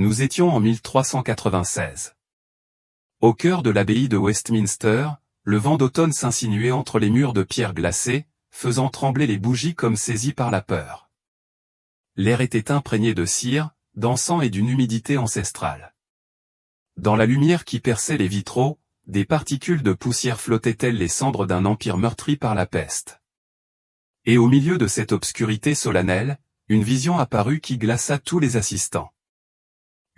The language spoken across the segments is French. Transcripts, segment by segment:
Nous étions en 1396. Au cœur de l'abbaye de Westminster, le vent d'automne s'insinuait entre les murs de pierre glacée, faisant trembler les bougies comme saisies par la peur. L'air était imprégné de cire, d'encens et d'une humidité ancestrale. Dans la lumière qui perçait les vitraux, des particules de poussière flottaient telles les cendres d'un empire meurtri par la peste. Et au milieu de cette obscurité solennelle, une vision apparut qui glaça tous les assistants.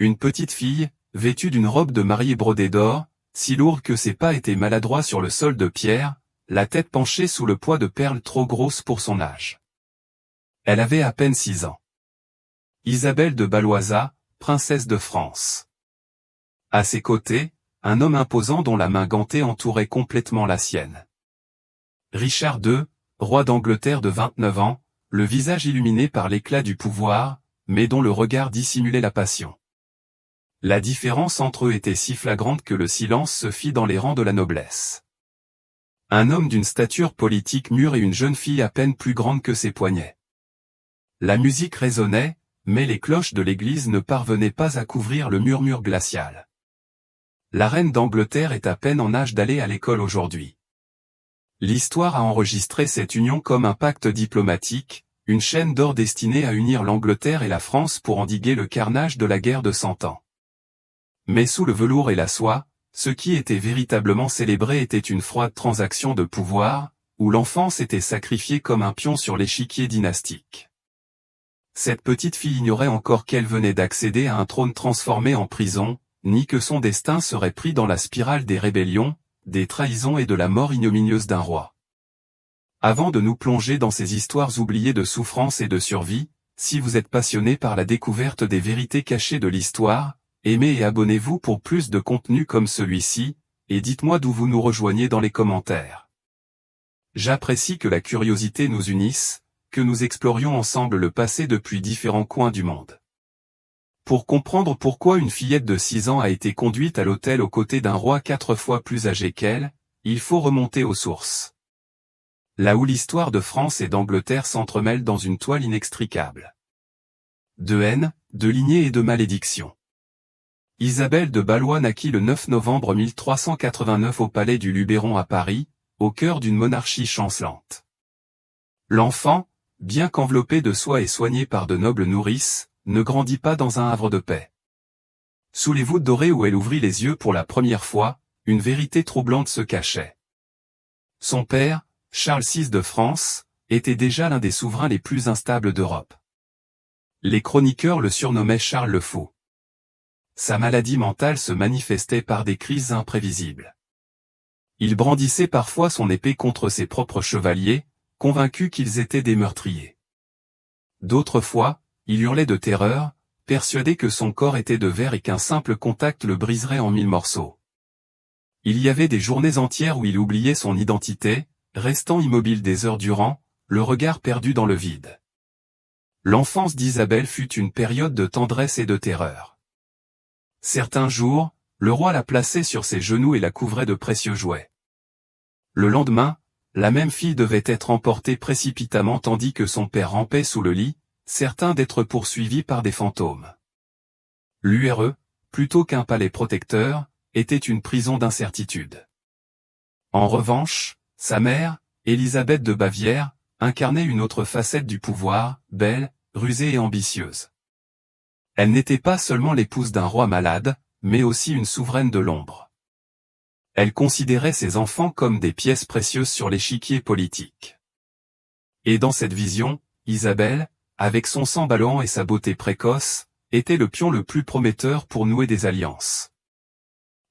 Une petite fille, vêtue d'une robe de mariée brodée d'or, si lourde que ses pas étaient maladroits sur le sol de pierre, la tête penchée sous le poids de perles trop grosses pour son âge. Elle avait à peine 6 ans. Isabelle de Baloisa, princesse de France. À ses côtés, un homme imposant dont la main gantée entourait complètement la sienne. Richard II, roi d'Angleterre de 29 ans, le visage illuminé par l'éclat du pouvoir, mais dont le regard dissimulait la passion. La différence entre eux était si flagrante que le silence se fit dans les rangs de la noblesse. Un homme d'une stature politique mûre et une jeune fille à peine plus grande que ses poignets. La musique résonnait, mais les cloches de l'église ne parvenaient pas à couvrir le murmure glacial. La reine d'Angleterre est à peine en âge d'aller à l'école aujourd'hui. L'histoire a enregistré cette union comme un pacte diplomatique, une chaîne d'or destinée à unir l'Angleterre et la France pour endiguer le carnage de la guerre de 100 ans. Mais sous le velours et la soie, ce qui était véritablement célébré était une froide transaction de pouvoir, où l'enfance était sacrifiée comme un pion sur l'échiquier dynastique. Cette petite fille ignorait encore qu'elle venait d'accéder à un trône transformé en prison, ni que son destin serait pris dans la spirale des rébellions, des trahisons et de la mort ignominieuse d'un roi. Avant de nous plonger dans ces histoires oubliées de souffrance et de survie, si vous êtes passionné par la découverte des vérités cachées de l'histoire, aimez et abonnez-vous pour plus de contenu comme celui-ci, et dites-moi d'où vous nous rejoignez dans les commentaires. J'apprécie que la curiosité nous unisse, que nous explorions ensemble le passé depuis différents coins du monde. Pour comprendre pourquoi une fillette de 6 ans a été conduite à l'autel aux côtés d'un roi 4 fois plus âgé qu'elle, il faut remonter aux sources. Là où l'histoire de France et d'Angleterre s'entremêle dans une toile inextricable. De haine, de lignée et de malédiction. Isabelle de Balois naquit le 9 novembre 1389 au palais du Luberon à Paris, au cœur d'une monarchie chancelante. L'enfant, bien qu'enveloppé de soie et soigné par de nobles nourrices, ne grandit pas dans un havre de paix. Sous les voûtes dorées où elle ouvrit les yeux pour la première fois, une vérité troublante se cachait. Son père, Charles VI de France, était déjà l'un des souverains les plus instables d'Europe. Les chroniqueurs le surnommaient Charles le Fou. Sa maladie mentale se manifestait par des crises imprévisibles. Il brandissait parfois son épée contre ses propres chevaliers, convaincus qu'ils étaient des meurtriers. D'autres fois, il hurlait de terreur, persuadé que son corps était de verre et qu'un simple contact le briserait en 1000 morceaux. Il y avait des journées entières où il oubliait son identité, restant immobile des heures durant, le regard perdu dans le vide. L'enfance d'Isabelle fut une période de tendresse et de terreur. Certains jours, le roi la plaçait sur ses genoux et la couvrait de précieux jouets. Le lendemain, la même fille devait être emportée précipitamment tandis que son père rampait sous le lit, certain d'être poursuivi par des fantômes. L'URE, plutôt qu'un palais protecteur, était une prison d'incertitude. En revanche, sa mère, Élisabeth de Bavière, incarnait une autre facette du pouvoir, belle, rusée et ambitieuse. Elle n'était pas seulement l'épouse d'un roi malade, mais aussi une souveraine de l'ombre. Elle considérait ses enfants comme des pièces précieuses sur l'échiquier politique. Et dans cette vision, Isabelle, avec son sang ballonné et sa beauté précoce, était le pion le plus prometteur pour nouer des alliances.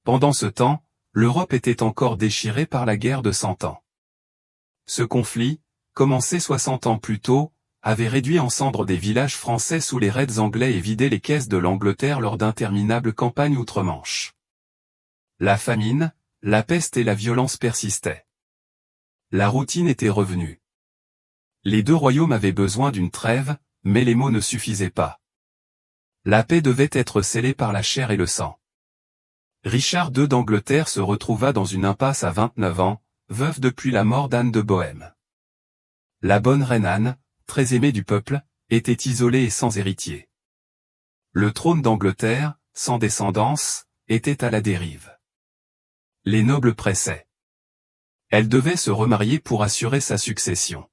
Pendant ce temps, l'Europe était encore déchirée par la guerre de 100 ans. Ce conflit, commencé 60 ans plus tôt, avait réduit en cendres des villages français sous les raids anglais et vidé les caisses de l'Angleterre lors d'interminables campagnes outre-Manche. La famine, la peste et la violence persistaient. La routine était revenue. Les deux royaumes avaient besoin d'une trêve, mais les mots ne suffisaient pas. La paix devait être scellée par la chair et le sang. Richard II d'Angleterre se retrouva dans une impasse à 29 ans, veuve depuis la mort d'Anne de Bohême. La bonne reine Anne, très aimée du peuple, était isolée et sans héritier. Le trône d'Angleterre, sans descendance, était à la dérive. Les nobles pressaient. Elle devait se remarier pour assurer sa succession.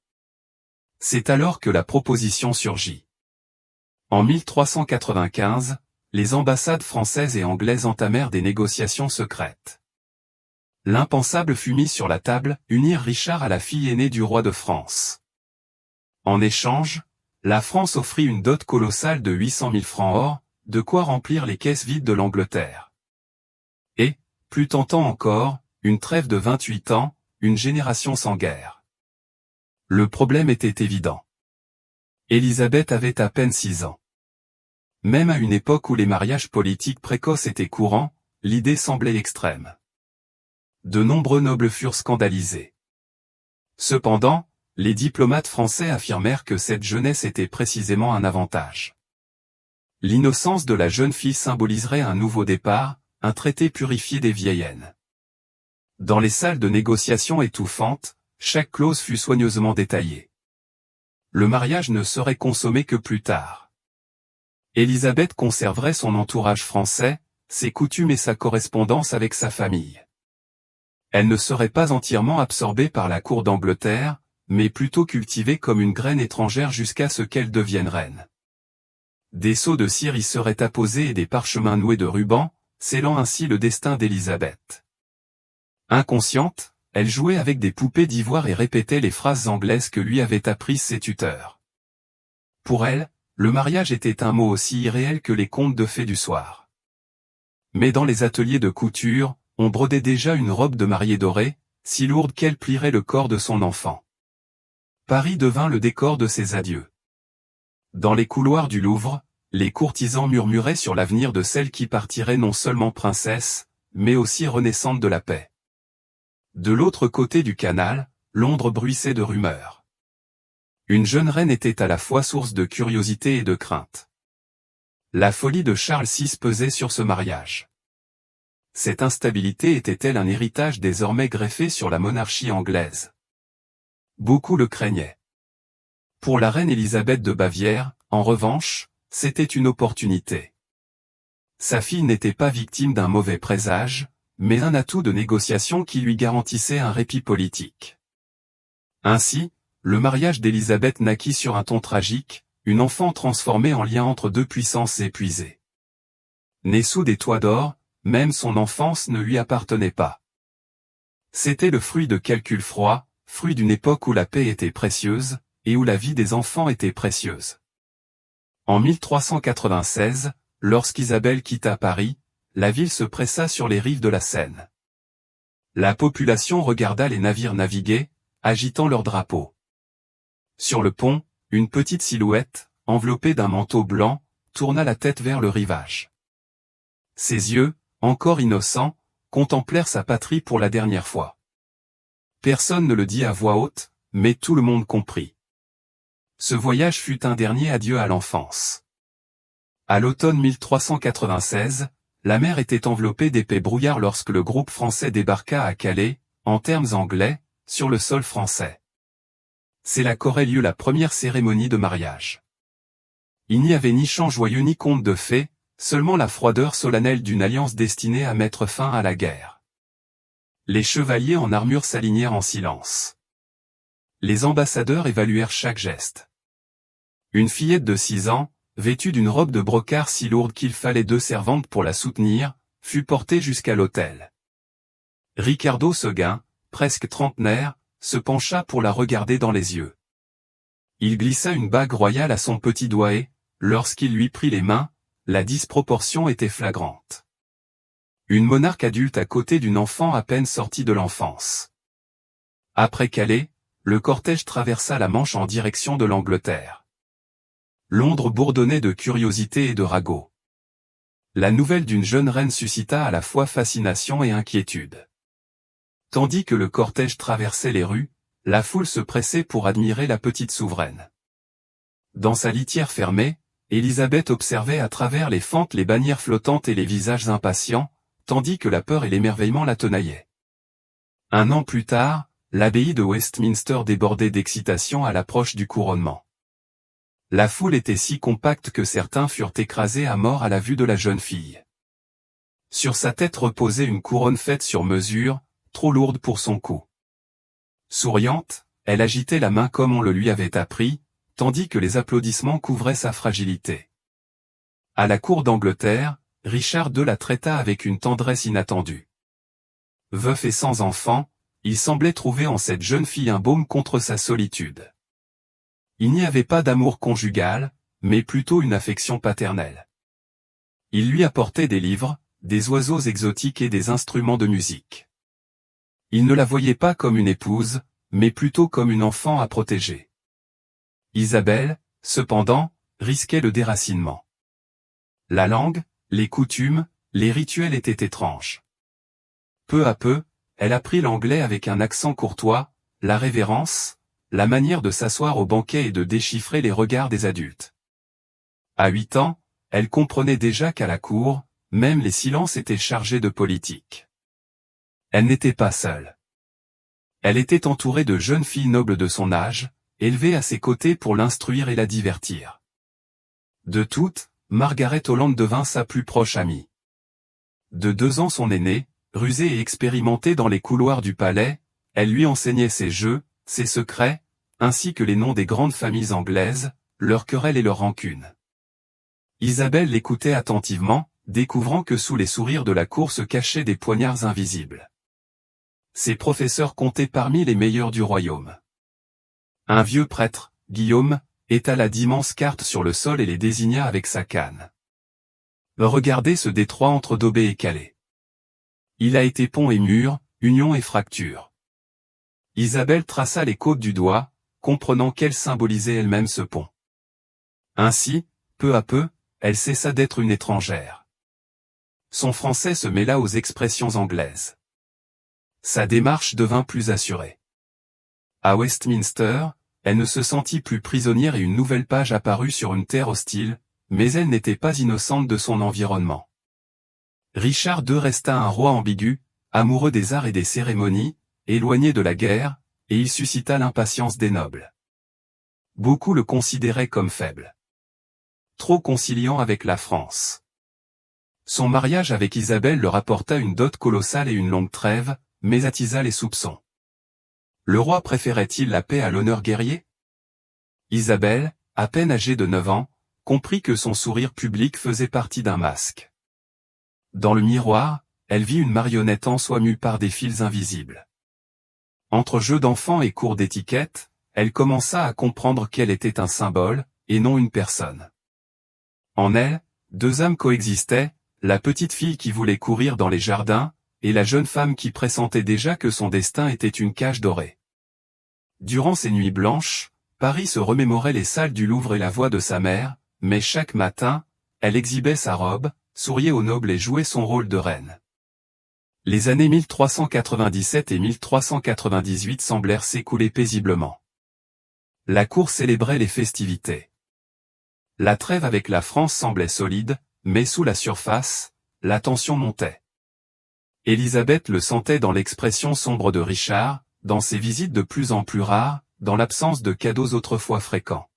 C'est alors que la proposition surgit. En 1395, les ambassades françaises et anglaises entamèrent des négociations secrètes. L'impensable fut mis sur la table, unir Richard à la fille aînée du roi de France. En échange, la France offrit une dot colossale de 800 000 francs or, de quoi remplir les caisses vides de l'Angleterre. Et, plus tentant encore, une trêve de 28 ans, une génération sans guerre. Le problème était évident. Élisabeth avait à peine 6 ans. Même à une époque où les mariages politiques précoces étaient courants, l'idée semblait extrême. De nombreux nobles furent scandalisés. Cependant, les diplomates français affirmèrent que cette jeunesse était précisément un avantage. L'innocence de la jeune fille symboliserait un nouveau départ, un traité purifié des vieilles haines. Dans les salles de négociation étouffantes, chaque clause fut soigneusement détaillée. Le mariage ne serait consommé que plus tard. Élisabeth conserverait son entourage français, ses coutumes et sa correspondance avec sa famille. Elle ne serait pas entièrement absorbée par la cour d'Angleterre, mais plutôt cultivée comme une graine étrangère jusqu'à ce qu'elle devienne reine. Des sceaux de cire y seraient apposés et des parchemins noués de rubans, scellant ainsi le destin d'Élisabeth. Inconsciente, elle jouait avec des poupées d'ivoire et répétait les phrases anglaises que lui avaient apprises ses tuteurs. Pour elle, le mariage était un mot aussi irréel que les contes de fées du soir. Mais dans les ateliers de couture, on brodait déjà une robe de mariée dorée, si lourde qu'elle plierait le corps de son enfant. Paris devint le décor de ses adieux. Dans les couloirs du Louvre, les courtisans murmuraient sur l'avenir de celle qui partirait non seulement princesse, mais aussi renaissante de la paix. De l'autre côté du canal, Londres bruissait de rumeurs. Une jeune reine était à la fois source de curiosité et de crainte. La folie de Charles VI pesait sur ce mariage. Cette instabilité était-elle un héritage désormais greffé sur la monarchie anglaise? Beaucoup le craignaient. Pour la reine Élisabeth de Bavière, en revanche, c'était une opportunité. Sa fille n'était pas victime d'un mauvais présage, mais un atout de négociation qui lui garantissait un répit politique. Ainsi, le mariage d'Élisabeth naquit sur un ton tragique, une enfant transformée en lien entre deux puissances épuisées. Née sous des toits d'or, même son enfance ne lui appartenait pas. C'était le fruit de calculs froids, fruit d'une époque où la paix était précieuse, et où la vie des enfants était précieuse. En 1396, lorsqu'Isabelle quitta Paris, la ville se pressa sur les rives de la Seine. La population regarda les navires naviguer, agitant leurs drapeaux. Sur le pont, une petite silhouette, enveloppée d'un manteau blanc, tourna la tête vers le rivage. Ses yeux, encore innocents, contemplèrent sa patrie pour la dernière fois. Personne ne le dit à voix haute, mais tout le monde comprit. Ce voyage fut un dernier adieu à l'enfance. À l'automne 1396, la mer était enveloppée d'épais brouillards lorsque le groupe français débarqua à Calais, en termes anglais, sur le sol français. C'est là qu'aurait lieu la première cérémonie de mariage. Il n'y avait ni chant joyeux ni conte de fées, seulement la froideur solennelle d'une alliance destinée à mettre fin à la guerre. Les chevaliers en armure s'alignèrent en silence. Les ambassadeurs évaluèrent chaque geste. Une fillette de 6 ans, vêtue d'une robe de brocart si lourde qu'il fallait 2 servantes pour la soutenir, fut portée jusqu'à l'autel. Ricardo Seguin, presque trentenaire, se pencha pour la regarder dans les yeux. Il glissa une bague royale à son petit doigt et, lorsqu'il lui prit les mains, la disproportion était flagrante. Une monarque adulte à côté d'une enfant à peine sortie de l'enfance. Après Calais, le cortège traversa la Manche en direction de l'Angleterre. Londres bourdonnait de curiosité et de ragots. La nouvelle d'une jeune reine suscita à la fois fascination et inquiétude. Tandis que le cortège traversait les rues, la foule se pressait pour admirer la petite souveraine. Dans sa litière fermée, Élisabeth observait à travers les fentes les bannières flottantes et les visages impatients, tandis que la peur et l'émerveillement la tenaillaient. Un an plus tard, l'abbaye de Westminster débordait d'excitation à l'approche du couronnement. La foule était si compacte que certains furent écrasés à mort à la vue de la jeune fille. Sur sa tête reposait une couronne faite sur mesure, trop lourde pour son cou. Souriante, elle agitait la main comme on le lui avait appris, tandis que les applaudissements couvraient sa fragilité. À la cour d'Angleterre, Richard II la traita avec une tendresse inattendue. Veuf et sans enfant, il semblait trouver en cette jeune fille un baume contre sa solitude. Il n'y avait pas d'amour conjugal, mais plutôt une affection paternelle. Il lui apportait des livres, des oiseaux exotiques et des instruments de musique. Il ne la voyait pas comme une épouse, mais plutôt comme une enfant à protéger. Isabelle, cependant, risquait le déracinement. La langue, les coutumes, les rituels étaient étranges. Peu à peu, elle apprit l'anglais avec un accent courtois, la révérence, la manière de s'asseoir au banquet et de déchiffrer les regards des adultes. À 8 ans, elle comprenait déjà qu'à la cour, même les silences étaient chargés de politique. Elle n'était pas seule. Elle était entourée de jeunes filles nobles de son âge, élevées à ses côtés pour l'instruire et la divertir. De toutes, Margaret Holland devint sa plus proche amie. De 2 ans son aînée, rusée et expérimentée dans les couloirs du palais, elle lui enseignait ses jeux, ses secrets, ainsi que les noms des grandes familles anglaises, leurs querelles et leurs rancunes. Isabelle l'écoutait attentivement, découvrant que sous les sourires de la cour se cachaient des poignards invisibles. Ses professeurs comptaient parmi les meilleurs du royaume. Un vieux prêtre, Guillaume, étala d'immenses cartes sur le sol et les désigna avec sa canne. Regardez ce détroit entre Daubé et Calais. Il a été pont et mur, union et fracture. Isabelle traça les côtes du doigt, comprenant qu'elle symbolisait elle-même ce pont. Ainsi, peu à peu, elle cessa d'être une étrangère. Son français se mêla aux expressions anglaises. Sa démarche devint plus assurée. À Westminster, elle ne se sentit plus prisonnière et une nouvelle page apparut sur une terre hostile, mais elle n'était pas innocente de son environnement. Richard II resta un roi ambigu, amoureux des arts et des cérémonies, éloigné de la guerre, et il suscita l'impatience des nobles. Beaucoup le considéraient comme faible. Trop conciliant avec la France. Son mariage avec Isabelle leur apporta une dot colossale et une longue trêve, mais attisa les soupçons. Le roi préférait-il la paix à l'honneur guerrier? Isabelle, à peine âgée de 9 ans, comprit que son sourire public faisait partie d'un masque. Dans le miroir, elle vit une marionnette en soie mue par des fils invisibles. Entre jeux d'enfants et cours d'étiquette, elle commença à comprendre qu'elle était un symbole, et non une personne. En elle, 2 âmes coexistaient, la petite fille qui voulait courir dans les jardins, et la jeune femme qui pressentait déjà que son destin était une cage dorée. Durant ces nuits blanches, Paris se remémorait les salles du Louvre et la voix de sa mère, mais chaque matin, elle exhibait sa robe, souriait aux nobles et jouait son rôle de reine. Les années 1397 et 1398 semblèrent s'écouler paisiblement. La cour célébrait les festivités. La trêve avec la France semblait solide, mais sous la surface, la tension montait. Élisabeth le sentait dans l'expression sombre de Richard, dans ses visites de plus en plus rares, dans l'absence de cadeaux autrefois fréquents.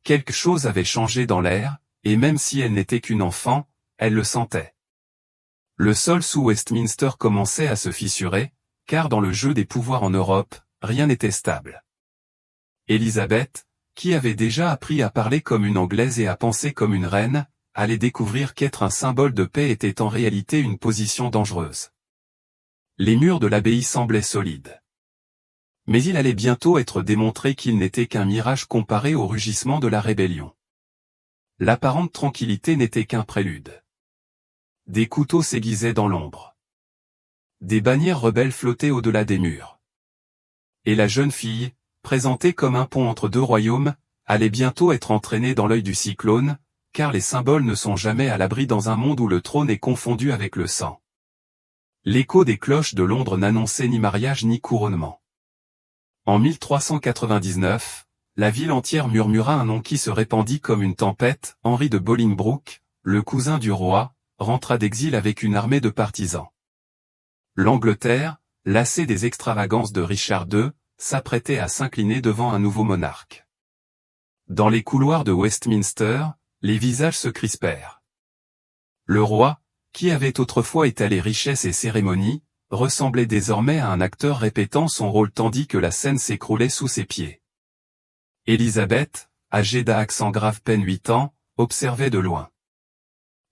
Quelque chose avait changé dans l'air, et même si elle n'était qu'une enfant, elle le sentait. Le sol sous Westminster commençait à se fissurer, car dans le jeu des pouvoirs en Europe, rien n'était stable. Élisabeth, qui avait déjà appris à parler comme une Anglaise et à penser comme une reine, allait découvrir qu'être un symbole de paix était en réalité une position dangereuse. Les murs de l'abbaye semblaient solides. Mais il allait bientôt être démontré qu'il n'était qu'un mirage comparé au rugissement de la rébellion. L'apparente tranquillité n'était qu'un prélude. Des couteaux s'aiguisaient dans l'ombre. Des bannières rebelles flottaient au-delà des murs. Et la jeune fille, présentée comme un pont entre 2 royaumes, allait bientôt être entraînée dans l'œil du cyclone, car les symboles ne sont jamais à l'abri dans un monde où le trône est confondu avec le sang. L'écho des cloches de Londres n'annonçait ni mariage ni couronnement. En 1399, la ville entière murmura un nom qui se répandit comme une tempête. Henri de Bolingbroke, le cousin du roi, rentra d'exil avec une armée de partisans. L'Angleterre, lassée des extravagances de Richard II, s'apprêtait à s'incliner devant un nouveau monarque. Dans les couloirs de Westminster, les visages se crispèrent. Le roi, qui avait autrefois étalé richesse et cérémonie, ressemblait désormais à un acteur répétant son rôle tandis que la scène s'écroulait sous ses pieds. Élisabeth, âgée d'à accent grave peine 8 ans, observait de loin.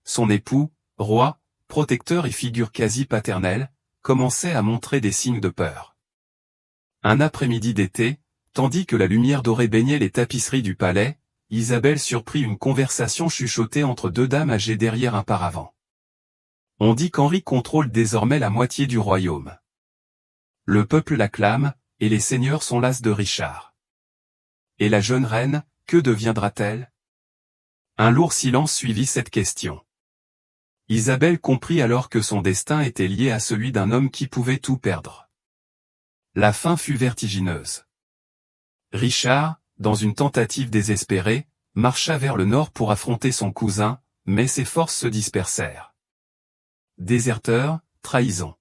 Son époux, roi, protecteur et figure quasi paternelle, commençait à montrer des signes de peur. Un après-midi d'été, tandis que la lumière dorée baignait les tapisseries du palais, Isabelle surprit une conversation chuchotée entre deux dames âgées derrière un paravent. On dit qu'Henri contrôle désormais la moitié du royaume. Le peuple l'acclame, et les seigneurs sont las de Richard. Et la jeune reine, que deviendra-t-elle? Un lourd silence suivit cette question. Isabelle comprit alors que son destin était lié à celui d'un homme qui pouvait tout perdre. La fin fut vertigineuse. Richard, dans une tentative désespérée, marcha vers le nord pour affronter son cousin, mais ses forces se dispersèrent. Déserteur, trahison.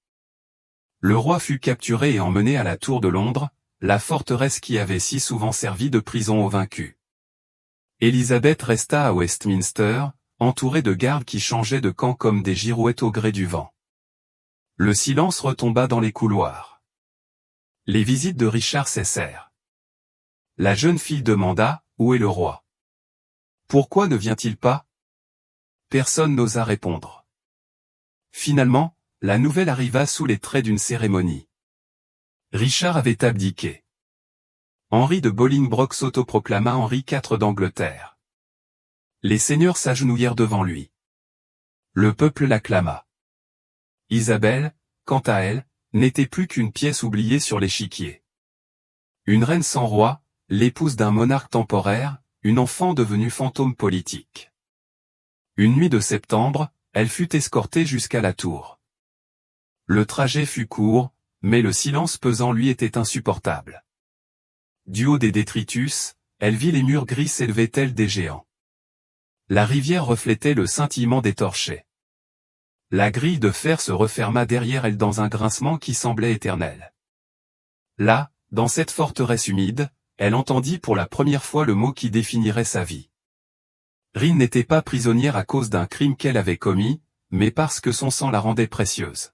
Le roi fut capturé et emmené à la Tour de Londres, la forteresse qui avait si souvent servi de prison aux vaincus. Élisabeth resta à Westminster, entourée de gardes qui changeaient de camp comme des girouettes au gré du vent. Le silence retomba dans les couloirs. Les visites de Richard cessèrent. La jeune fille demanda, « Où est le roi? Pourquoi ne vient-il pas ?» Personne n'osa répondre. Finalement, la nouvelle arriva sous les traits d'une cérémonie. Richard avait abdiqué. Henri de Bolingbroke s'autoproclama Henri IV d'Angleterre. Les seigneurs s'agenouillèrent devant lui. Le peuple l'acclama. Isabelle, quant à elle, n'était plus qu'une pièce oubliée sur l'échiquier. Une reine sans roi, l'épouse d'un monarque temporaire, une enfant devenue fantôme politique. Une nuit de septembre, elle fut escortée jusqu'à la tour. Le trajet fut court, mais le silence pesant lui était insupportable. Du haut des détritus, elle vit les murs gris s'élever tels des géants. La rivière reflétait le scintillement des torchets. La grille de fer se referma derrière elle dans un grincement qui semblait éternel. Là, dans cette forteresse humide, elle entendit pour la première fois le mot qui définirait sa vie. Rin n'était pas prisonnière à cause d'un crime qu'elle avait commis, mais parce que son sang la rendait précieuse.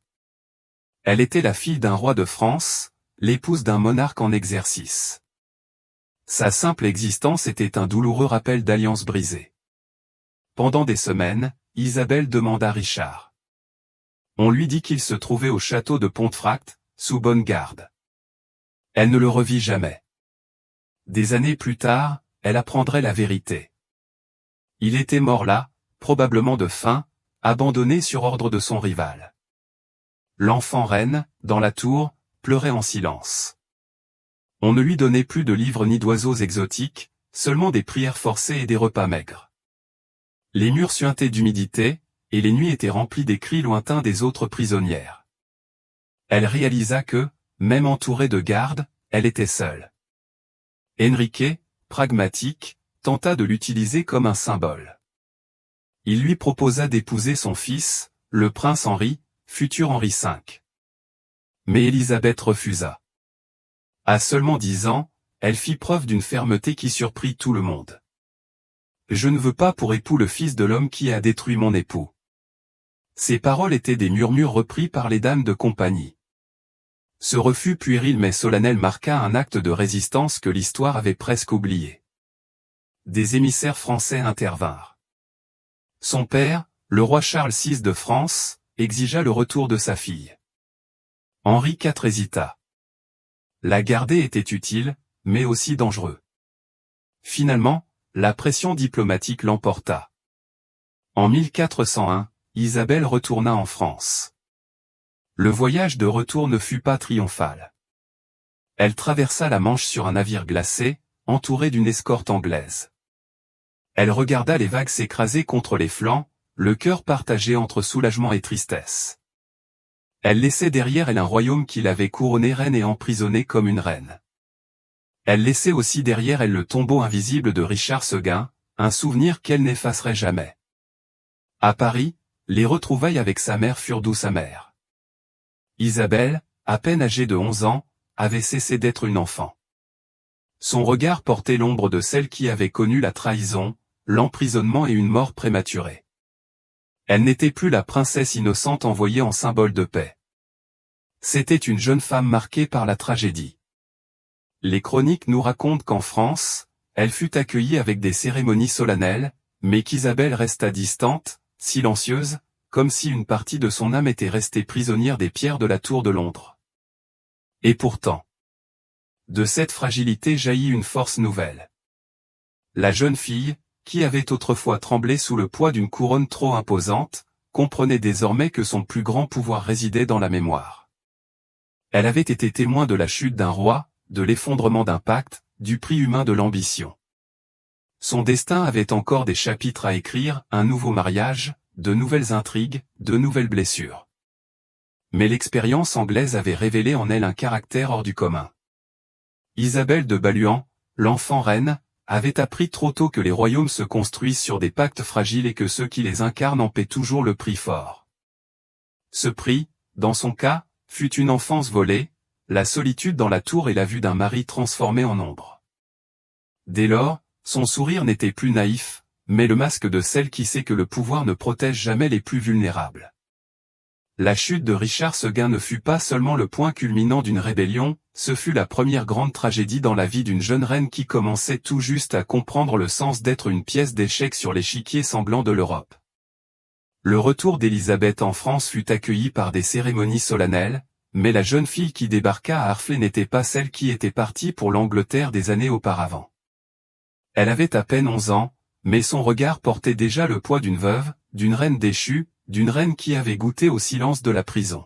Elle était la fille d'un roi de France, l'épouse d'un monarque en exercice. Sa simple existence était un douloureux rappel d'alliance brisée. Pendant des semaines, Isabelle demanda Richard. On lui dit qu'il se trouvait au château de Pontefract, sous bonne garde. Elle ne le revit jamais. Des années plus tard, elle apprendrait la vérité. Il était mort là, probablement de faim, abandonné sur ordre de son rival. L'enfant reine, dans la tour, pleurait en silence. On ne lui donnait plus de livres ni d'oiseaux exotiques, seulement des prières forcées et des repas maigres. Les murs suintaient d'humidité, et les nuits étaient remplies des cris lointains des autres prisonnières. Elle réalisa que, même entourée de gardes, elle était seule. Enrique, pragmatique, tenta de l'utiliser comme un symbole. Il lui proposa d'épouser son fils, le prince Henri, futur Henri V. Mais Élisabeth refusa. À seulement 10 ans, elle fit preuve d'une fermeté qui surprit tout le monde. « Je ne veux pas pour époux le fils de l'homme qui a détruit mon époux. » Ces paroles étaient des murmures repris par les dames de compagnie. Ce refus puéril mais solennel marqua un acte de résistance que l'histoire avait presque oublié. Des émissaires français intervinrent. Son père, le roi Charles VI de France, exigea le retour de sa fille. Henri IV hésita. La garder était utile, mais aussi dangereux. Finalement, la pression diplomatique l'emporta. En 1401, Isabelle retourna en France. Le voyage de retour ne fut pas triomphal. Elle traversa la Manche sur un navire glacé, entourée d'une escorte anglaise. Elle regarda les vagues s'écraser contre les flancs, le cœur partagé entre soulagement et tristesse. Elle laissait derrière elle un royaume qui l'avait couronnée reine et emprisonnée comme une reine. Elle laissait aussi derrière elle le tombeau invisible de Richard Seguin, un souvenir qu'elle n'effacerait jamais. À Paris, les retrouvailles avec sa mère furent douces amères. Isabelle, à peine âgée de 11 ans, avait cessé d'être une enfant. Son regard portait l'ombre de celle qui avait connu la trahison, l'emprisonnement et une mort prématurée. Elle n'était plus la princesse innocente envoyée en symbole de paix. C'était une jeune femme marquée par la tragédie. Les chroniques nous racontent qu'en France, elle fut accueillie avec des cérémonies solennelles, mais qu'Isabelle resta distante, silencieuse, comme si une partie de son âme était restée prisonnière des pierres de la tour de Londres. Et pourtant, de cette fragilité jaillit une force nouvelle. La jeune fille, qui avait autrefois tremblé sous le poids d'une couronne trop imposante, comprenait désormais que son plus grand pouvoir résidait dans la mémoire. Elle avait été témoin de la chute d'un roi, de l'effondrement d'un pacte, du prix humain de l'ambition. Son destin avait encore des chapitres à écrire, un nouveau mariage, de nouvelles intrigues, de nouvelles blessures. Mais l'expérience anglaise avait révélé en elle un caractère hors du commun. Isabelle de Baluan, l'enfant reine, avait appris trop tôt que les royaumes se construisent sur des pactes fragiles et que ceux qui les incarnent en paient toujours le prix fort. Ce prix, dans son cas, fut une enfance volée, la solitude dans la tour et la vue d'un mari transformé en ombre. Dès lors, son sourire n'était plus naïf, mais le masque de celle qui sait que le pouvoir ne protège jamais les plus vulnérables. La chute de Richard Seguin ne fut pas seulement le point culminant d'une rébellion, ce fut la première grande tragédie dans la vie d'une jeune reine qui commençait tout juste à comprendre le sens d'être une pièce d'échec sur l'échiquier sanglant de l'Europe. Le retour d'Élisabeth en France fut accueilli par des cérémonies solennelles, mais la jeune fille qui débarqua à Harfley n'était pas celle qui était partie pour l'Angleterre des années auparavant. Elle avait à peine 11 ans, mais son regard portait déjà le poids d'une veuve, d'une reine déchue, d'une reine qui avait goûté au silence de la prison.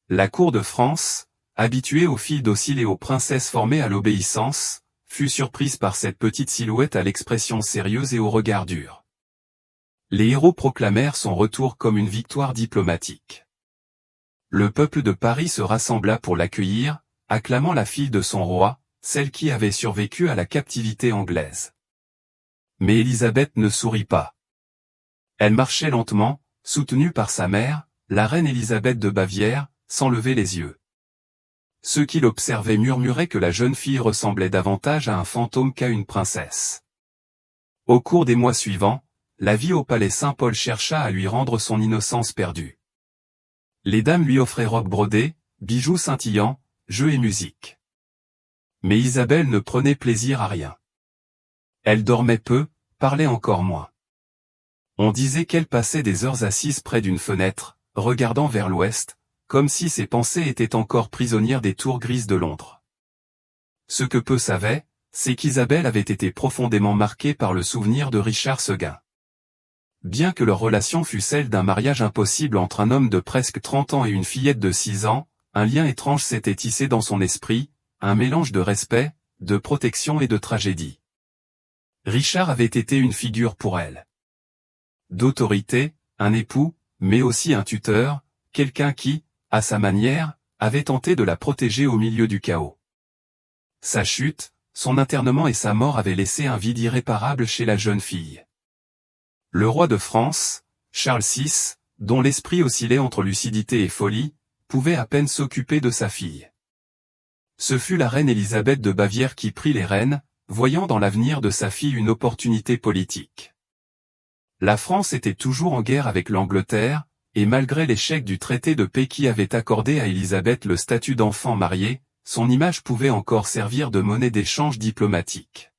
La cour de France, habituée aux filles dociles et aux princesses formées à l'obéissance, fut surprise par cette petite silhouette à l'expression sérieuse et au regard dur. Les héros proclamèrent son retour comme une victoire diplomatique. Le peuple de Paris se rassembla pour l'accueillir, acclamant la fille de son roi, celle qui avait survécu à la captivité anglaise. Mais Élisabeth ne sourit pas. Elle marchait lentement, soutenue par sa mère, la reine Élisabeth de Bavière, sans lever les yeux. Ceux qui l'observaient murmuraient que la jeune fille ressemblait davantage à un fantôme qu'à une princesse. Au cours des mois suivants, la vie au palais Saint-Paul chercha à lui rendre son innocence perdue. Les dames lui offraient robes brodées, bijoux scintillants, jeux et musique. Mais Isabelle ne prenait plaisir à rien. Elle dormait peu, parlait encore moins. On disait qu'elle passait des heures assise près d'une fenêtre, regardant vers l'ouest, comme si ses pensées étaient encore prisonnières des tours grises de Londres. Ce que peu savaient, c'est qu'Isabelle avait été profondément marquée par le souvenir de Richard Seguin. Bien que leur relation fût celle d'un mariage impossible entre un homme de presque 30 ans et une fillette de 6 ans, un lien étrange s'était tissé dans son esprit, un mélange de respect, de protection et de tragédie. Richard avait été une figure pour elle. D'autorité, un époux, mais aussi un tuteur, quelqu'un qui, à sa manière, avait tenté de la protéger au milieu du chaos. Sa chute, son internement et sa mort avaient laissé un vide irréparable chez la jeune fille. Le roi de France, Charles VI, dont l'esprit oscillait entre lucidité et folie, pouvait à peine s'occuper de sa fille. Ce fut la reine Élisabeth de Bavière qui prit les rênes, voyant dans l'avenir de sa fille une opportunité politique. La France était toujours en guerre avec l'Angleterre, et malgré l'échec du traité de paix qui avait accordé à Élisabeth le statut d'enfant marié, son image pouvait encore servir de monnaie d'échange diplomatique.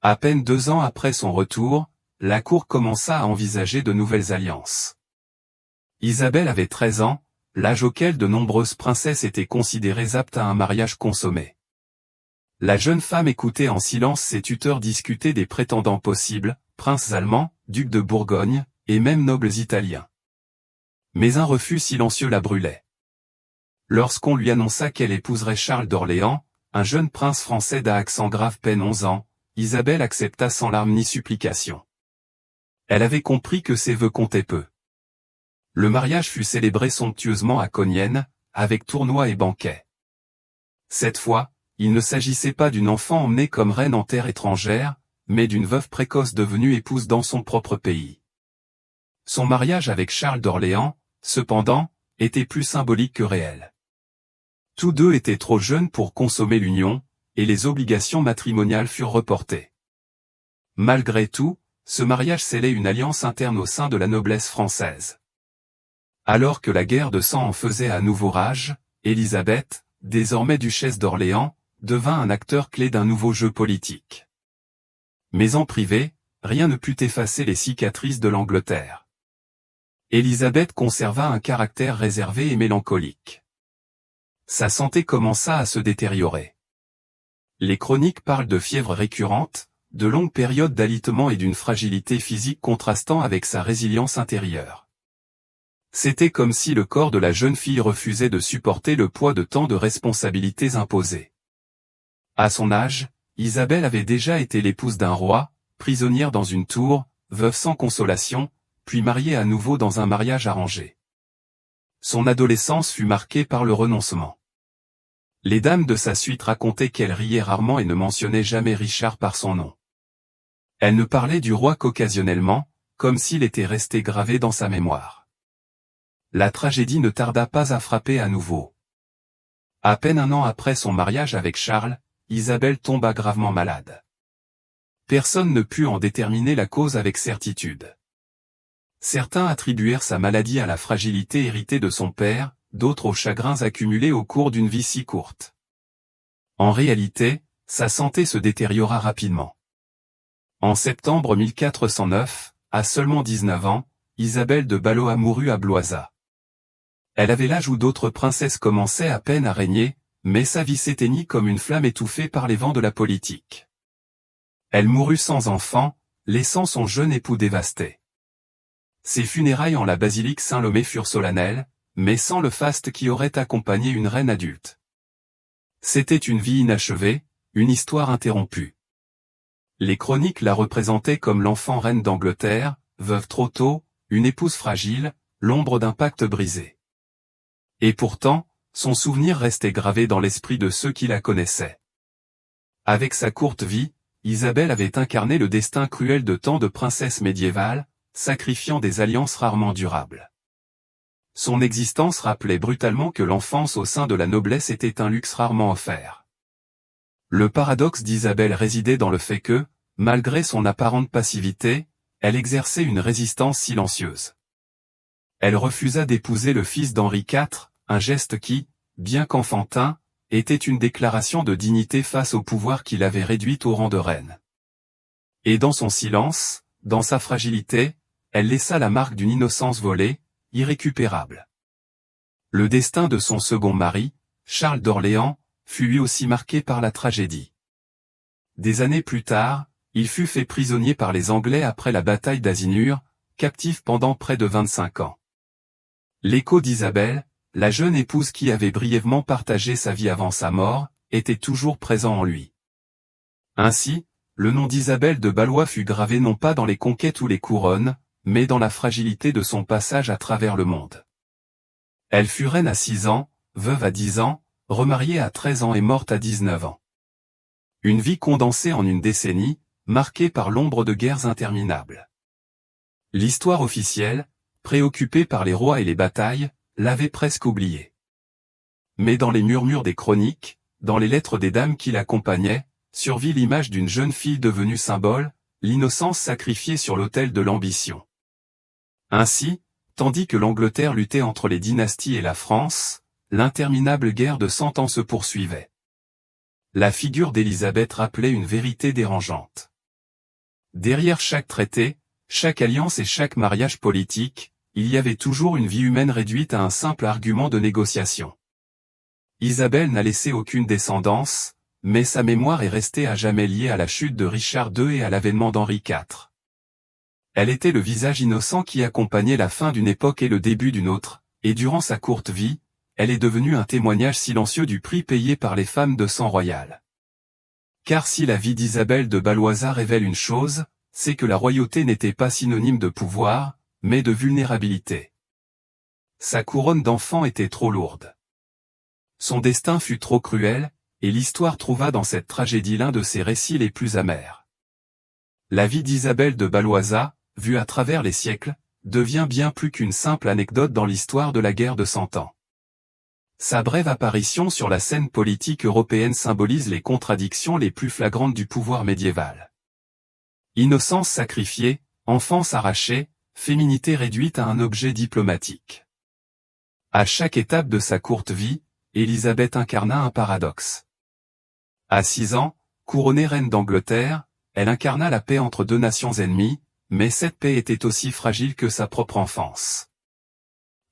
À peine 2 ans après son retour, la cour commença à envisager de nouvelles alliances. Isabelle avait 13 ans, l'âge auquel de nombreuses princesses étaient considérées aptes à un mariage consommé. La jeune femme écoutait en silence ses tuteurs discuter des prétendants possibles, princes allemands, ducs de Bourgogne, et même nobles italiens. Mais un refus silencieux la brûlait. Lorsqu'on lui annonça qu'elle épouserait Charles d'Orléans, un jeune prince français d'à accent grave peine 11 ans, Isabelle accepta sans larmes ni supplication. Elle avait compris que ses vœux comptaient peu. Le mariage fut célébré somptueusement à Cognienne, avec tournois et banquets. Cette fois, il ne s'agissait pas d'une enfant emmenée comme reine en terre étrangère, mais d'une veuve précoce devenue épouse dans son propre pays. Son mariage avec Charles d'Orléans, cependant, était plus symbolique que réel. Tous deux étaient trop jeunes pour consommer l'union, et les obligations matrimoniales furent reportées. Malgré tout, ce mariage scellait une alliance interne au sein de la noblesse française. Alors que la guerre de sang en faisait à nouveau rage, Élisabeth, désormais duchesse d'Orléans, devint un acteur clé d'un nouveau jeu politique. Mais en privé, rien ne put effacer les cicatrices de l'Angleterre. Élisabeth conserva un caractère réservé et mélancolique. Sa santé commença à se détériorer. Les chroniques parlent de fièvre récurrente, de longues périodes d'alitement et d'une fragilité physique contrastant avec sa résilience intérieure. C'était comme si le corps de la jeune fille refusait de supporter le poids de tant de responsabilités imposées. À son âge, Isabelle avait déjà été l'épouse d'un roi, prisonnière dans une tour, veuve sans consolation, puis mariée à nouveau dans un mariage arrangé. Son adolescence fut marquée par le renoncement. Les dames de sa suite racontaient qu'elle riait rarement et ne mentionnait jamais Richard par son nom. Elle ne parlait du roi qu'occasionnellement, comme s'il était resté gravé dans sa mémoire. La tragédie ne tarda pas à frapper à nouveau. À peine un an après son mariage avec Charles, Isabelle tomba gravement malade. Personne ne put en déterminer la cause avec certitude. Certains attribuèrent sa maladie à la fragilité héritée de son père, d'autres aux chagrins accumulés au cours d'une vie si courte. En réalité, sa santé se détériora rapidement. En septembre 1409, à seulement 19 ans, Isabelle de Valois mourut à Bloisat. Elle avait l'âge où d'autres princesses commençaient à peine à régner, mais sa vie s'éteignit comme une flamme étouffée par les vents de la politique. Elle mourut sans enfant, laissant son jeune époux dévasté. Ses funérailles en la basilique Saint-Lomé furent solennelles, mais sans le faste qui aurait accompagné une reine adulte. C'était une vie inachevée, une histoire interrompue. Les chroniques la représentaient comme l'enfant reine d'Angleterre, veuve trop tôt, une épouse fragile, l'ombre d'un pacte brisé. Et pourtant, son souvenir restait gravé dans l'esprit de ceux qui la connaissaient. Avec sa courte vie, Isabelle avait incarné le destin cruel de tant de princesses médiévales, sacrifiant des alliances rarement durables. Son existence rappelait brutalement que l'enfance au sein de la noblesse était un luxe rarement offert. Le paradoxe d'Isabelle résidait dans le fait que, malgré son apparente passivité, elle exerçait une résistance silencieuse. Elle refusa d'épouser le fils d'Henri IV, un geste qui, bien qu'enfantin, était une déclaration de dignité face au pouvoir qui l'avait réduite au rang de reine. Et dans son silence, dans sa fragilité, elle laissa la marque d'une innocence volée, irrécupérable. Le destin de son second mari, Charles d'Orléans, fut lui aussi marqué par la tragédie. Des années plus tard, il fut fait prisonnier par les Anglais après la bataille d'Azinur, captif pendant près de 25 ans. L'écho d'Isabelle, la jeune épouse qui avait brièvement partagé sa vie avant sa mort, était toujours présent en lui. Ainsi, le nom d'Isabelle de Valois fut gravé non pas dans les conquêtes ou les couronnes, mais dans la fragilité de son passage à travers le monde. Elle fut reine à 6 ans, veuve à 10 ans, remariée à 13 ans et morte à 19 ans. Une vie condensée en une décennie, marquée par l'ombre de guerres interminables. L'histoire officielle, préoccupée par les rois et les batailles, l'avait presque oubliée. Mais dans les murmures des chroniques, dans les lettres des dames qui l'accompagnaient, survit l'image d'une jeune fille devenue symbole, l'innocence sacrifiée sur l'autel de l'ambition. Ainsi, tandis que l'Angleterre luttait entre les dynasties et la France, l'interminable guerre de 100 ans se poursuivait. La figure d'Élisabeth rappelait une vérité dérangeante. Derrière chaque traité, chaque alliance et chaque mariage politique, il y avait toujours une vie humaine réduite à un simple argument de négociation. Isabelle n'a laissé aucune descendance, mais sa mémoire est restée à jamais liée à la chute de Richard II et à l'avènement d'Henri IV. Elle était le visage innocent qui accompagnait la fin d'une époque et le début d'une autre, et durant sa courte vie, elle est devenue un témoignage silencieux du prix payé par les femmes de sang royal. Car si la vie d'Isabelle de Valois révèle une chose, c'est que la royauté n'était pas synonyme de pouvoir, mais de vulnérabilité. Sa couronne d'enfant était trop lourde. Son destin fut trop cruel, et l'histoire trouva dans cette tragédie l'un de ses récits les plus amers. La vie d'Isabelle de Valois, vue à travers les siècles, devient bien plus qu'une simple anecdote dans l'histoire de la guerre de 100 ans. Sa brève apparition sur la scène politique européenne symbolise les contradictions les plus flagrantes du pouvoir médiéval. Innocence sacrifiée, enfance arrachée, féminité réduite à un objet diplomatique. À chaque étape de sa courte vie, Élisabeth incarna un paradoxe. À 6 ans, couronnée reine d'Angleterre, elle incarna la paix entre deux nations ennemies, mais cette paix était aussi fragile que sa propre enfance.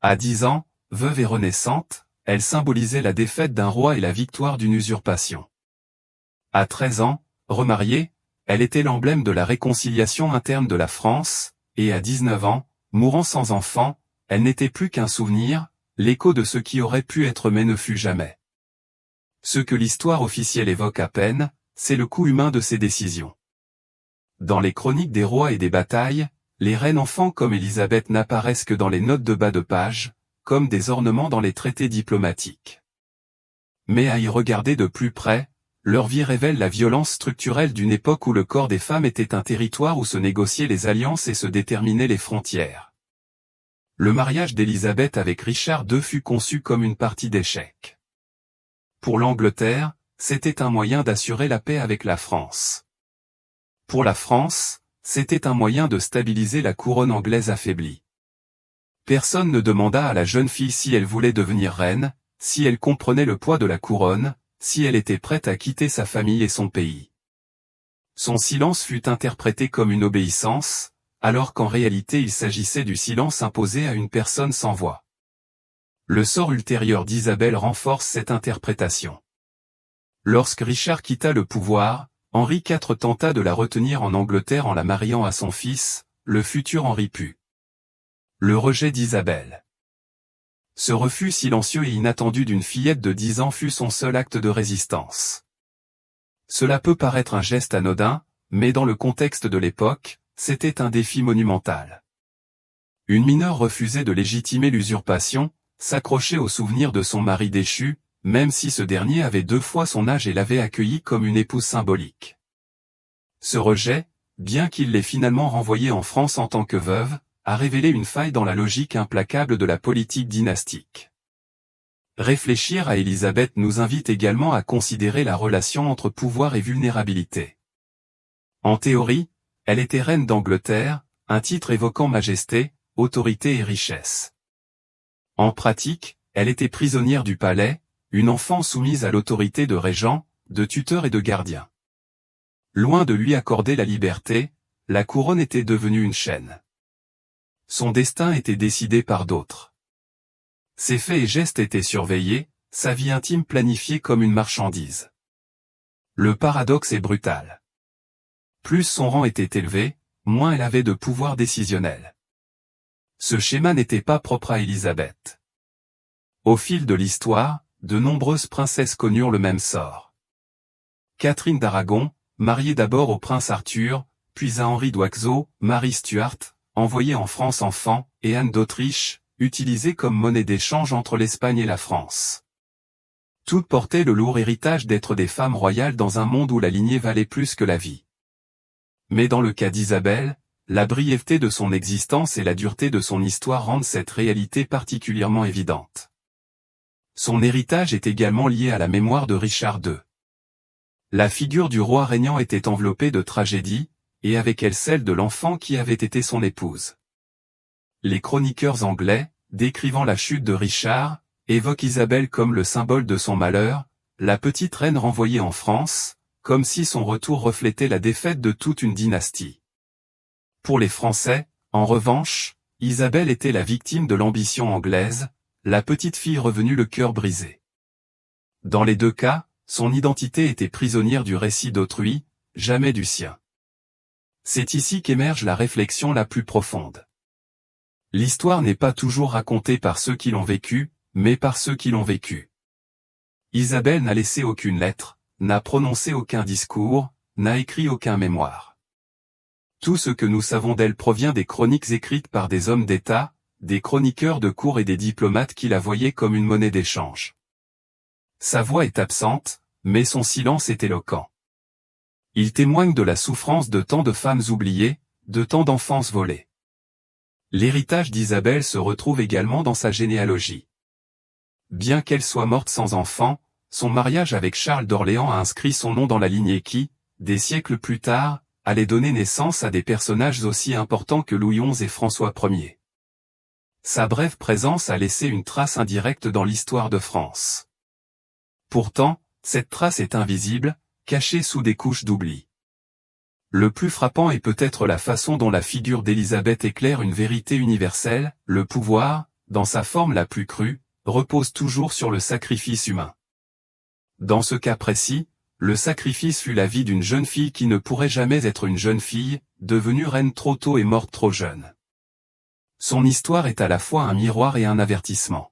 À 10 ans, veuve et renaissante, elle symbolisait la défaite d'un roi et la victoire d'une usurpation. À 13 ans, remariée, elle était l'emblème de la réconciliation interne de la France, et à 19 ans, mourant sans enfant, elle n'était plus qu'un souvenir, l'écho de ce qui aurait pu être mais ne fut jamais. Ce que l'histoire officielle évoque à peine, c'est le coût humain de ses décisions. Dans les chroniques des rois et des batailles, les reines enfants comme Élisabeth n'apparaissent que dans les notes de bas de page, comme des ornements dans les traités diplomatiques. Mais à y regarder de plus près, leur vie révèle la violence structurelle d'une époque où le corps des femmes était un territoire où se négociaient les alliances et se déterminaient les frontières. Le mariage d'Élisabeth avec Richard II fut conçu comme une partie d'échec. Pour l'Angleterre, c'était un moyen d'assurer la paix avec la France. Pour la France, c'était un moyen de stabiliser la couronne anglaise affaiblie. Personne ne demanda à la jeune fille si elle voulait devenir reine, si elle comprenait le poids de la couronne, si elle était prête à quitter sa famille et son pays. Son silence fut interprété comme une obéissance, alors qu'en réalité il s'agissait du silence imposé à une personne sans voix. Le sort ultérieur d'Isabelle renforce cette interprétation. Lorsque Richard quitta le pouvoir, Henri IV tenta de la retenir en Angleterre en la mariant à son fils, le futur Henri Pu. Le rejet d'Isabelle. Ce refus silencieux et inattendu d'une fillette de 10 ans fut son seul acte de résistance. Cela peut paraître un geste anodin, mais dans le contexte de l'époque, c'était un défi monumental. Une mineure refusait de légitimer l'usurpation, s'accrochait au souvenir de son mari déchu, même si ce dernier avait 2 fois son âge et l'avait accueillie comme une épouse symbolique. Ce rejet, bien qu'il l'ait finalement renvoyée en France en tant que veuve, a révélé une faille dans la logique implacable de la politique dynastique. Réfléchir à Élisabeth nous invite également à considérer la relation entre pouvoir et vulnérabilité. En théorie, elle était reine d'Angleterre, un titre évoquant majesté, autorité et richesse. En pratique, elle était prisonnière du palais, une enfant soumise à l'autorité de régents, de tuteurs et de gardiens. Loin de lui accorder la liberté, la couronne était devenue une chaîne. Son destin était décidé par d'autres. Ses faits et gestes étaient surveillés, sa vie intime planifiée comme une marchandise. Le paradoxe est brutal. Plus son rang était élevé, moins elle avait de pouvoir décisionnel. Ce schéma n'était pas propre à Élisabeth. Au fil de l'histoire, de nombreuses princesses connurent le même sort. Catherine d'Aragon, mariée d'abord au prince Arthur, puis à Henri d'Oixeau, Marie Stuart, envoyée en France enfant, et Anne d'Autriche, utilisée comme monnaie d'échange entre l'Espagne et la France. Toutes portaient le lourd héritage d'être des femmes royales dans un monde où la lignée valait plus que la vie. Mais dans le cas d'Isabelle, la brièveté de son existence et la dureté de son histoire rendent cette réalité particulièrement évidente. Son héritage est également lié à la mémoire de Richard II. La figure du roi régnant était enveloppée de tragédie, et avec elle celle de l'enfant qui avait été son épouse. Les chroniqueurs anglais, décrivant la chute de Richard, évoquent Isabelle comme le symbole de son malheur, la petite reine renvoyée en France, comme si son retour reflétait la défaite de toute une dynastie. Pour les Français, en revanche, Isabelle était la victime de l'ambition anglaise, la petite fille revenue le cœur brisé. Dans les 2 cas, son identité était prisonnière du récit d'autrui, jamais du sien. C'est ici qu'émerge la réflexion la plus profonde. L'histoire n'est pas toujours racontée par ceux qui l'ont vécue, mais par ceux qui l'ont vécue. Isabelle n'a laissé aucune lettre, n'a prononcé aucun discours, n'a écrit aucun mémoire. Tout ce que nous savons d'elle provient des chroniques écrites par des hommes d'État, des chroniqueurs de cour et des diplomates qui la voyaient comme une monnaie d'échange. Sa voix est absente, mais son silence est éloquent. Il témoigne de la souffrance de tant de femmes oubliées, de tant d'enfances volées. L'héritage d'Isabelle se retrouve également dans sa généalogie. bien qu'elle soit morte sans enfant, son mariage avec Charles d'Orléans a inscrit son nom dans la lignée qui, des siècles plus tard, allait donner naissance à des personnages aussi importants que Louis XI et François Ier. Sa brève présence a laissé une trace indirecte dans l'histoire de France. Pourtant, cette trace est invisible, cachée sous des couches d'oubli. Le plus frappant est peut-être la façon dont la figure d'Élisabeth éclaire une vérité universelle: le pouvoir, dans sa forme la plus crue, repose toujours sur le sacrifice humain. Dans ce cas précis, le sacrifice fut la vie d'une jeune fille qui ne pourrait jamais être une jeune fille, devenue reine trop tôt et morte trop jeune. Son histoire est à la fois un miroir et un avertissement.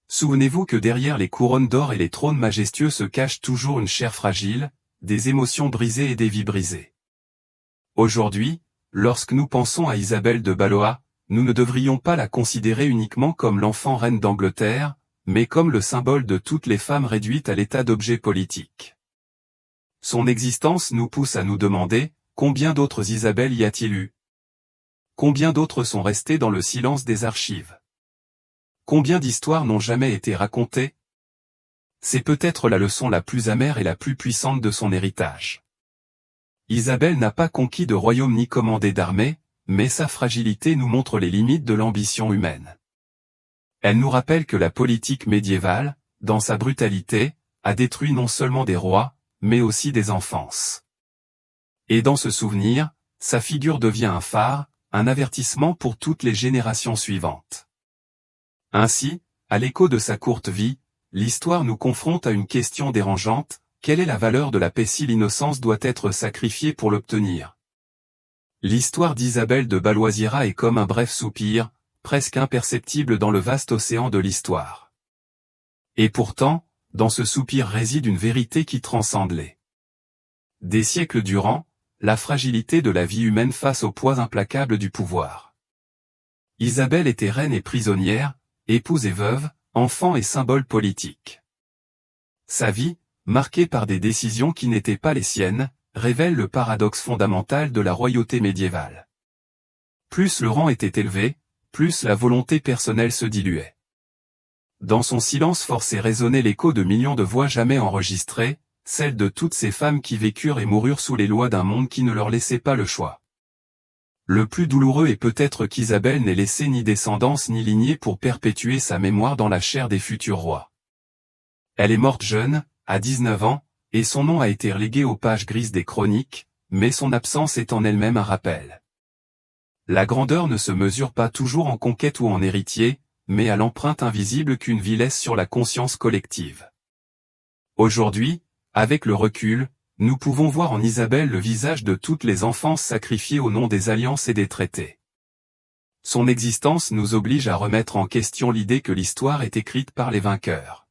Souvenez-vous que derrière les couronnes d'or et les trônes majestueux se cache toujours une chair fragile, des émotions brisées et des vies brisées. Aujourd'hui, lorsque nous pensons à Isabelle de Valois, nous ne devrions pas la considérer uniquement comme l'enfant reine d'Angleterre, mais comme le symbole de toutes les femmes réduites à l'état d'objet politique. Son existence nous pousse à nous demander, combien d'autres Isabelle y a-t-il eu? Combien d'autres sont restés dans le silence des archives? Combien d'histoires n'ont jamais été racontées? C'est peut-être la leçon la plus amère et la plus puissante de son héritage. Isabelle n'a pas conquis de royaume ni commandé d'armée, mais sa fragilité nous montre les limites de l'ambition humaine. Elle nous rappelle que la politique médiévale, dans sa brutalité, a détruit non seulement des rois, mais aussi des enfances. Et dans ce souvenir, sa figure devient un phare, un avertissement pour toutes les générations suivantes. Ainsi, à l'écho de sa courte vie, l'histoire nous confronte à une question dérangeante: quelle est la valeur de la paix si l'innocence doit être sacrifiée pour l'obtenir? L'histoire d'Isabelle de Valois est comme un bref soupir, presque imperceptible dans le vaste océan de l'histoire. Et pourtant, dans ce soupir réside une vérité qui transcende les. Des siècles durant, la fragilité de la vie humaine face au poids implacable du pouvoir. Isabelle était reine et prisonnière, épouse et veuve, enfant et symbole politique. Sa vie, marquée par des décisions qui n'étaient pas les siennes, révèle le paradoxe fondamental de la royauté médiévale. Plus le rang était élevé, plus la volonté personnelle se diluait. Dans son silence forcé résonnait l'écho de millions de voix jamais enregistrées, celle de toutes ces femmes qui vécurent et moururent sous les lois d'un monde qui ne leur laissait pas le choix. Le plus douloureux est peut-être qu'Isabelle n'ait laissé ni descendance ni lignée pour perpétuer sa mémoire dans la chair des futurs rois. Elle est morte jeune, à 19 ans, et son nom a été relégué aux pages grises des chroniques, mais son absence est en elle-même un rappel. La grandeur ne se mesure pas toujours en conquête ou en héritier, mais à l'empreinte invisible qu'une vie laisse sur la conscience collective. Aujourd'hui, avec le recul, nous pouvons voir en Isabelle le visage de toutes les enfances sacrifiées au nom des alliances et des traités. Son existence nous oblige à remettre en question l'idée que l'histoire est écrite par les vainqueurs.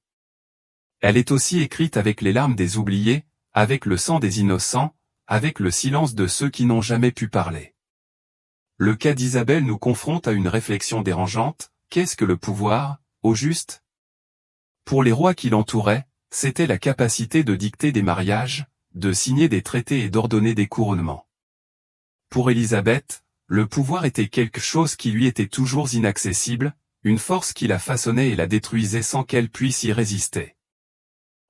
Elle est aussi écrite avec les larmes des oubliés, avec le sang des innocents, avec le silence de ceux qui n'ont jamais pu parler. Le cas d'Isabelle nous confronte à une réflexion dérangeante: qu'est-ce que le pouvoir, au juste? Pour les rois qui l'entouraient, c'était la capacité de dicter des mariages, de signer des traités et d'ordonner des couronnements. Pour Élisabeth, le pouvoir était quelque chose qui lui était toujours inaccessible, une force qui la façonnait et la détruisait sans qu'elle puisse y résister.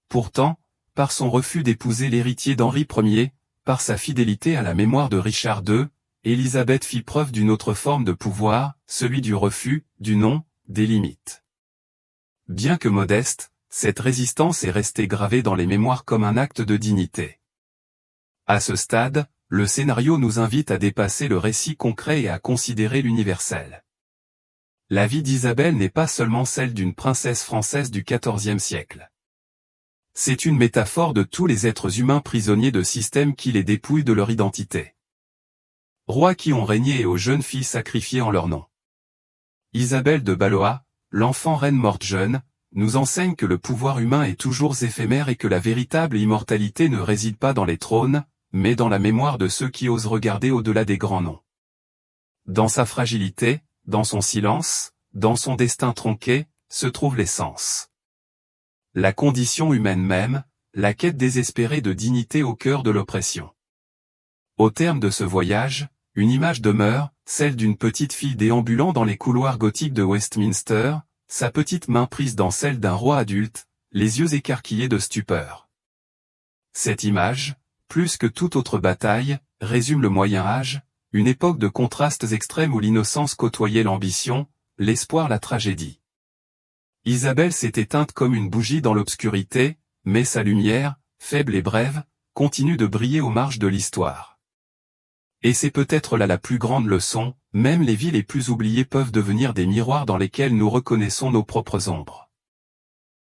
Pourtant, par son refus d'épouser l'héritier d'Henri Ier, par sa fidélité à la mémoire de Richard II, Élisabeth fit preuve d'une autre forme de pouvoir, celui du refus, du non, des limites. Bien que modeste, cette résistance est restée gravée dans les mémoires comme un acte de dignité. À ce stade, le scénario nous invite à dépasser le récit concret et à considérer l'universel. La vie d'Isabelle n'est pas seulement celle d'une princesse française du XIVe siècle. C'est une métaphore de tous les êtres humains prisonniers de systèmes qui les dépouillent de leur identité. Rois qui ont régné et aux jeunes filles sacrifiées en leur nom. Isabelle de Valois, l'enfant reine morte jeune, nous enseigne que le pouvoir humain est toujours éphémère et que la véritable immortalité ne réside pas dans les trônes, mais dans la mémoire de ceux qui osent regarder au-delà des grands noms. Dans sa fragilité, dans son silence, dans son destin tronqué, se trouve l'essence. La condition humaine même, la quête désespérée de dignité au cœur de l'oppression. Au terme de ce voyage, une image demeure, celle d'une petite fille déambulant dans les couloirs gothiques de Westminster, sa petite main prise dans celle d'un roi adulte, les yeux écarquillés de stupeur. Cette image, plus que toute autre bataille, résume le Moyen Âge, une époque de contrastes extrêmes où l'innocence côtoyait l'ambition, l'espoir la tragédie. Isabelle s'est éteinte comme une bougie dans l'obscurité, mais sa lumière, faible et brève, continue de briller aux marges de l'histoire. Et c'est peut-être là la plus grande leçon, même les vies les plus oubliées peuvent devenir des miroirs dans lesquels nous reconnaissons nos propres ombres.